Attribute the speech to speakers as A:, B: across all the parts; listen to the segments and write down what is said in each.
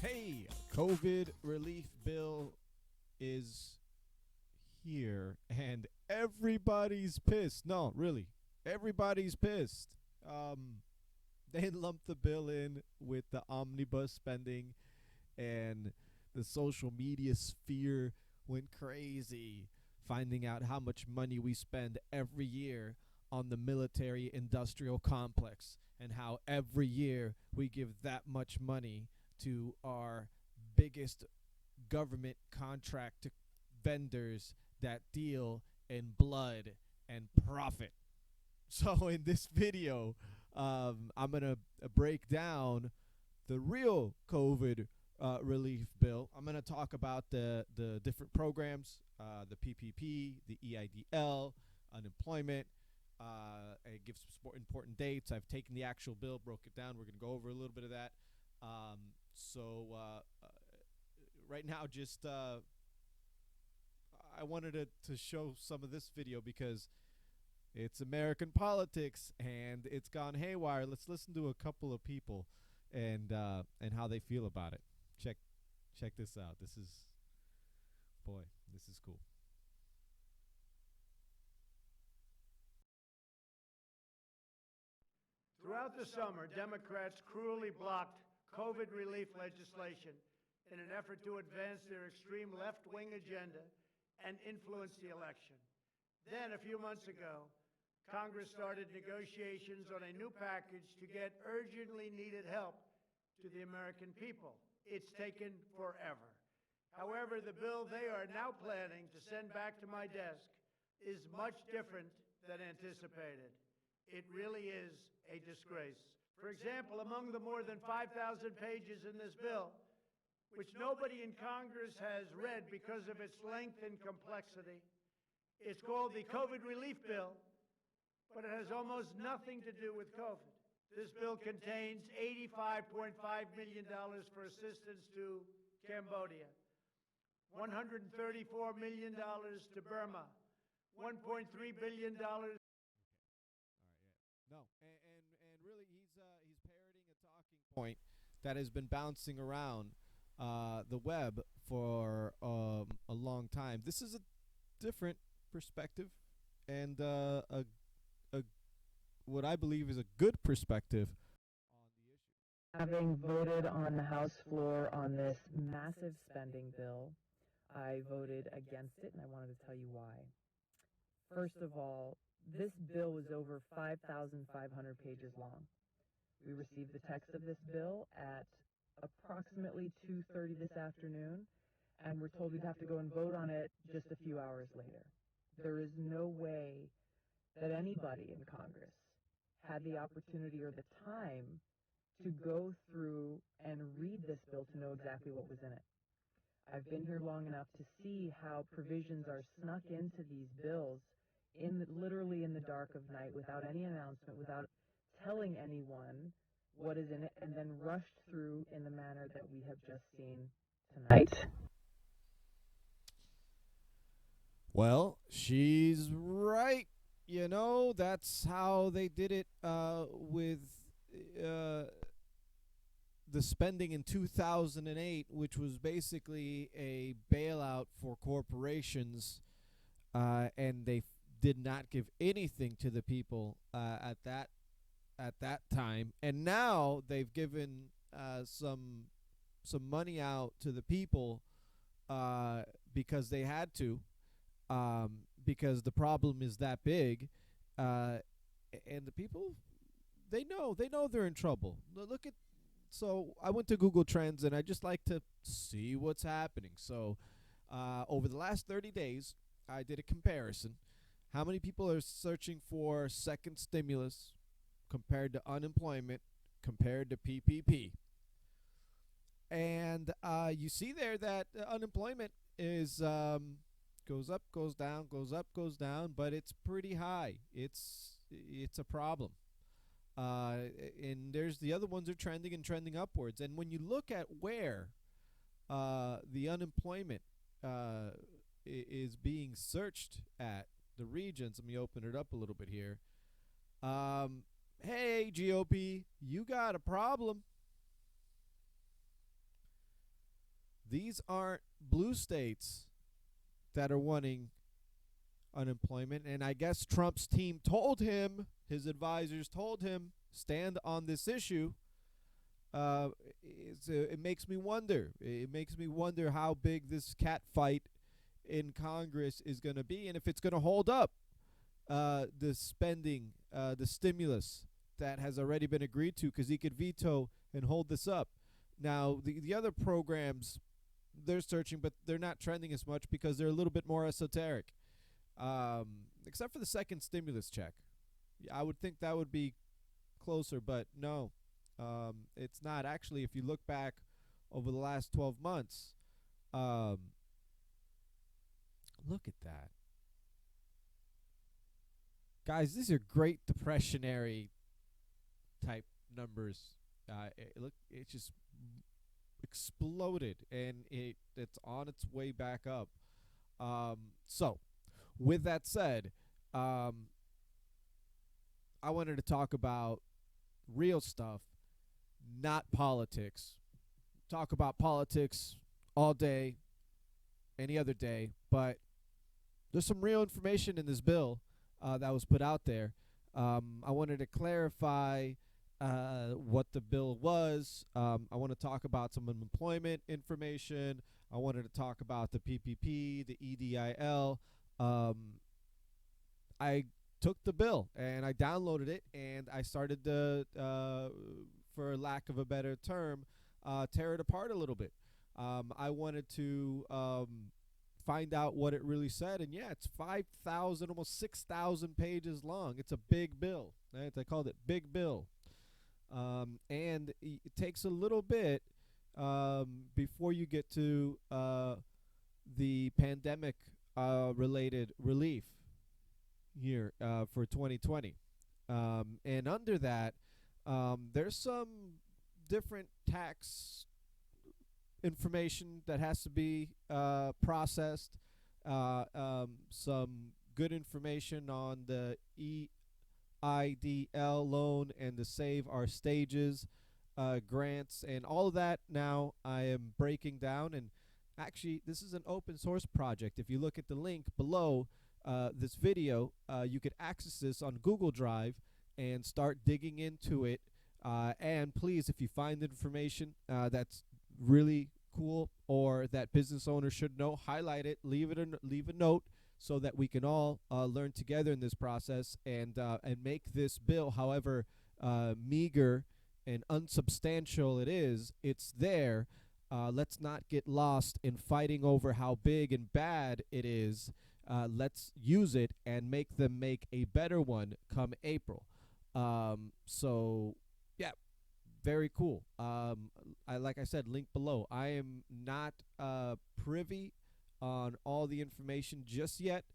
A: Hey, COVID relief bill is here and everybody's pissed. No, really. Everybody's pissed. Um they lumped the bill in with the omnibus spending and the social media sphere went crazy finding out how much money we spend every year on the military industrial complex and how every year we give that much money to our biggest government contract vendors that deal in blood and profit. So in this video, I'm gonna break down the real COVID relief bill. I'm gonna talk about the different programs, the PPP, the EIDL, unemployment. It gives some important dates. I've taken the actual bill, broke it down. We're gonna go over a little bit of that. Right now, just I wanted to show some of this video because it's American politics and it's gone haywire. Let's listen to a couple of people and how they feel about it. Check this out. This is cool.
B: Throughout the summer, Democrats cruelly blocked COVID relief legislation in an effort to advance their extreme left-wing agenda and influence the election. Then, a few months ago, Congress started negotiations on a new package to get urgently needed help to the American people. It's taken forever. However, the bill they are now planning to send back to my desk is much different than anticipated. It really is a disgrace. For example, among the more than 5,000 pages in this bill, which nobody in Congress has read because of its length and complexity, it's called the COVID relief bill, but it has almost nothing to do with COVID. This bill contains $85.5 million for assistance to Cambodia, $134 million to Burma, $1.3 billion.
A: No, and really, he's parroting a talking point that has been bouncing around the web for a long time. This is a different perspective and a what I believe is a good perspective on the issue.
C: Having voted on the House floor on this massive spending bill, I voted against it, and I wanted to tell you why. First of all, this bill was over 5,500 pages long. We received the text of this bill at approximately 2:30 this afternoon, and we're told we'd have to go and vote on it just a few hours later. There is no way that anybody in Congress had the opportunity or the time to go through and read this bill to know exactly what was in it. I've been here long enough to see how provisions are snuck into these bills literally in the dark of night without any announcement, without telling anyone what is in it, and then rushed through in the manner that we have just seen tonight.
A: Well, she's right. That's how they did it with the spending in 2008, which was basically a bailout for corporations, and they did not give anything to the people at that time. And now they've given some money out to the people because they had to, because the problem is that big, and the people they know they're in trouble. Look at So I went to Google Trends and I just like to see what's happening. So over the last 30 days, I did a comparison. How many people are searching for second stimulus compared to unemployment compared to PPP? And you see there that unemployment is goes up, goes down, goes up, goes down, but it's pretty high. It's a problem. And there's the other ones are trending and trending upwards. And when you look at where the unemployment is being searched at, the regions, let me open it up a little bit here. Hey, GOP, you got a problem. These aren't blue states that are wanting unemployment. And I guess Trump's team told him, his advisors told him, stand on this issue. It makes me wonder. It makes me wonder how big this cat fight in Congress is going to be, and if it's going to hold up the spending, the stimulus that has already been agreed to, because he could veto and hold this up. Now, the other programs, they're searching, but they're not trending as much because they're a little bit more esoteric, except for the second stimulus check. I would think that would be closer, but no, it's not. Actually, if you look back over the last 12 months, look at that. Guys, these are Great Depressionary type numbers. It just exploded, and it's on its way back up. So, with that said, I wanted to talk about real stuff, not politics. Talk about politics all day, any other day, but there's some real information in this bill that was put out there. I wanted to clarify what the bill was. I want to talk about some unemployment information. I wanted to talk about the PPP, the EIDL. I took the bill and I downloaded it and I started to, for lack of a better term, tear it apart a little bit. I wanted to find out what it really said, and yeah, it's 5,000, almost 6,000 pages long. It's a big bill. Right? I called it Big Bill. And it takes a little bit before you get to the pandemic related relief here for 2020. And under that, there's some different tax information that has to be processed. Some good information on the EIDL loan and the Save Our Stages grants, and all of that now I am breaking down. And actually, this is an open source project. If you look at the link below this video, you could access this on Google Drive and start digging into it. And please, if you find information that's really cool or that business owners should know, highlight it, leave a note, so that we can all learn together in this process and make this bill, however meager and unsubstantial it is, it's there. Let's not get lost in fighting over how big and bad it is. Let's use it and make them make a better one come April. So, yeah, very cool. Like I said, link below. I am not privy on all the information just yet,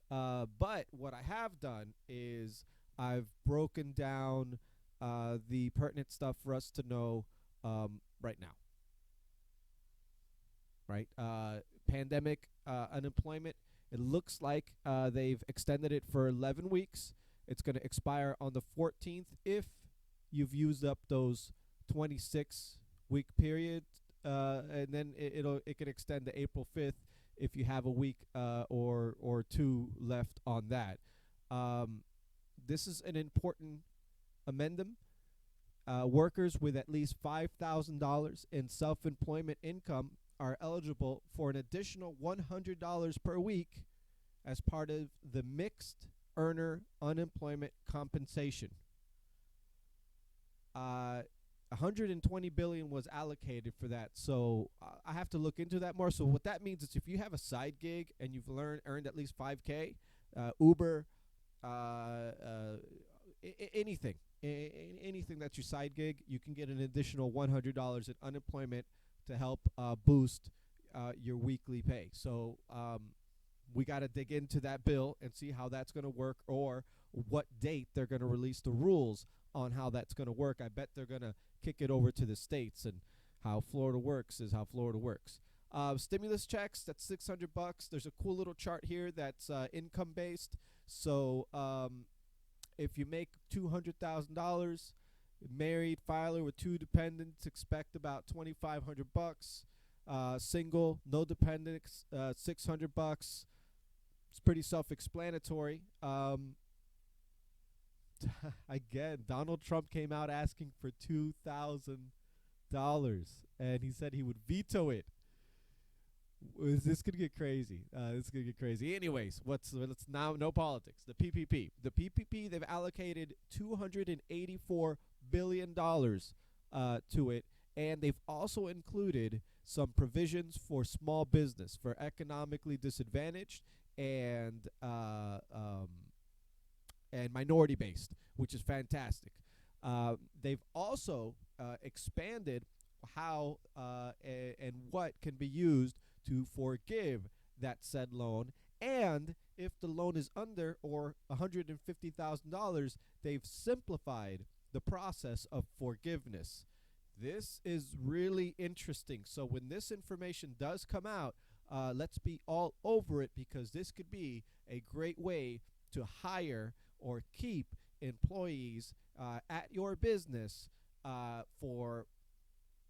A: but what I have done is I've broken down the pertinent stuff for us to know right now. Right, pandemic unemployment. It looks like they've extended it for 11 weeks. It's going to expire on the 14th if you've used up those 26-week periods, and then it can extend to April 5th if you have a week or two left on that. This is an important amendment. Workers with at least $5,000 in self-employment income are eligible for an additional $100 per week as part of the mixed earner unemployment compensation. $120 billion was allocated for that, so I have to look into that more. So what that means is if you have a side gig and you've earned at least $5K, Uber, anything that's your side gig, you can get an additional $100 in unemployment to help boost your weekly pay. So we got to dig into that bill and see how that's going to work, or what date they're going to release the rules on how that's going to work. I bet they're going to kick it over to the states, and how Florida works is how Florida works. Stimulus checks, that's $600. There's a cool little chart here that's income based. So if you make $200,000, married filer with 2 dependents, expect about $2,500. single, no dependents, $600. It's pretty self-explanatory. Again, Donald Trump came out asking for $2,000, and he said he would veto it. Is this gonna get crazy? This is gonna get crazy. Anyways, let's now no politics. The PPP. The PPP. They've allocated $284 billion to it, and they've also included some provisions for small business, for economically disadvantaged and minority based, which is fantastic. They've also expanded how and what can be used to forgive that said loan. And if the loan is under or $150,000, they've simplified the process of forgiveness. This is really interesting. So when this information does come out, let's be all over it, because this could be a great way to hire or keep employees at your business for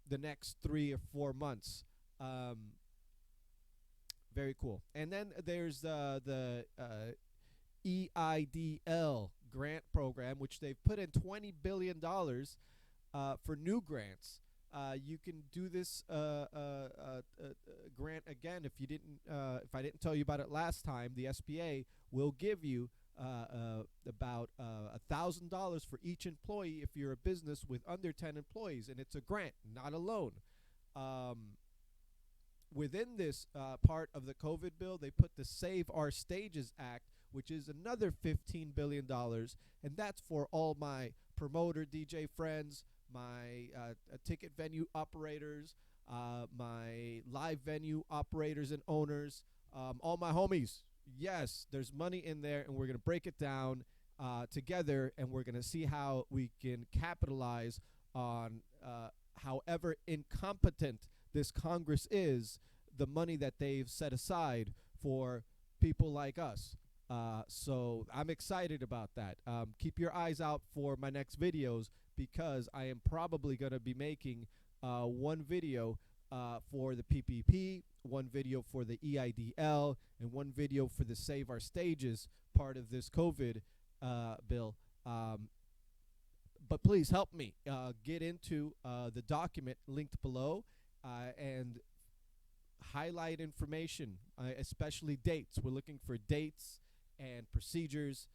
A: the next 3 or 4 months. Very cool. And then there's the EIDL grant program, which they've put in $20 billion for new grants. You can do this grant again. If I didn't tell you about it last time, the SBA will give you about $1,000 for each employee if you're a business with under 10 employees, and it's a grant, not a loan. Within this part of the COVID bill, they put the Save Our Stages Act, which is another $15 billion, and that's for all my promoter DJ friends, my ticket venue operators, my live venue operators and owners, all my homies. Yes, there's money in there, and we're going to break it down together, and we're going to see how we can capitalize on however incompetent this Congress is, the money that they've set aside for people like us. So I'm excited about that. Keep your eyes out for my next videos, because I am probably going to be making one video for the PPP, one video for the EIDL, and one video for the Save Our Stages part of this COVID bill. But please help me get into the document linked below and highlight information, especially dates. We're looking for dates and procedures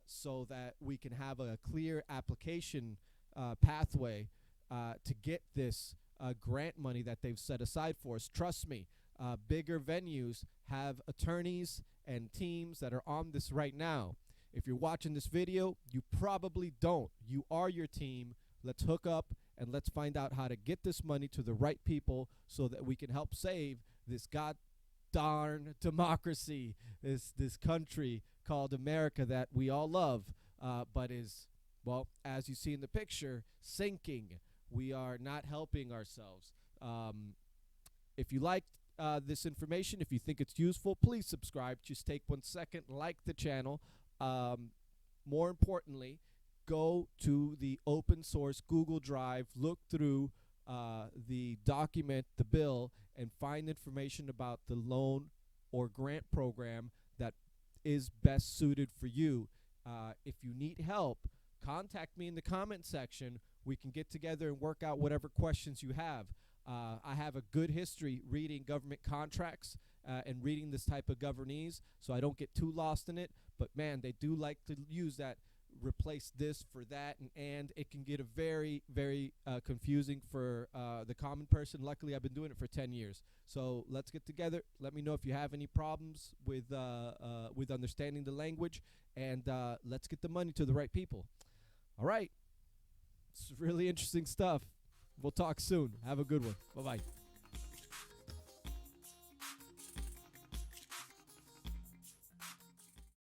A: so that we can have a clear application pathway to get this grant money that they've set aside for us. Trust me, bigger venues have attorneys and teams that are on this right now. If you're watching this video, you probably don't. You are your team. Let's hook up and let's find out how to get this money to the right people so that we can help save this god darn democracy, this country called America that we all love, but is, well, as you see in the picture, sinking. We are not helping ourselves. If you like this information, if you think it's useful, please subscribe. Just take 1 second, like the channel. More importantly, go to the open source Google Drive, look through the document, the bill, and find information about the loan or grant program that is best suited for you. If you need help, contact me in the comment section. We can get together and work out whatever questions you have. I have a good history reading government contracts and reading this type of governese, so I don't get too lost in it. But man, they do like to use that, replace this for that, and it can get a very, very confusing for the common person. Luckily, I've been doing it for 10 years. So let's get together. Let me know if you have any problems with understanding the language, and let's get the money to the right people. All right. It's really interesting stuff. We'll talk soon. Have a good one. Bye-bye.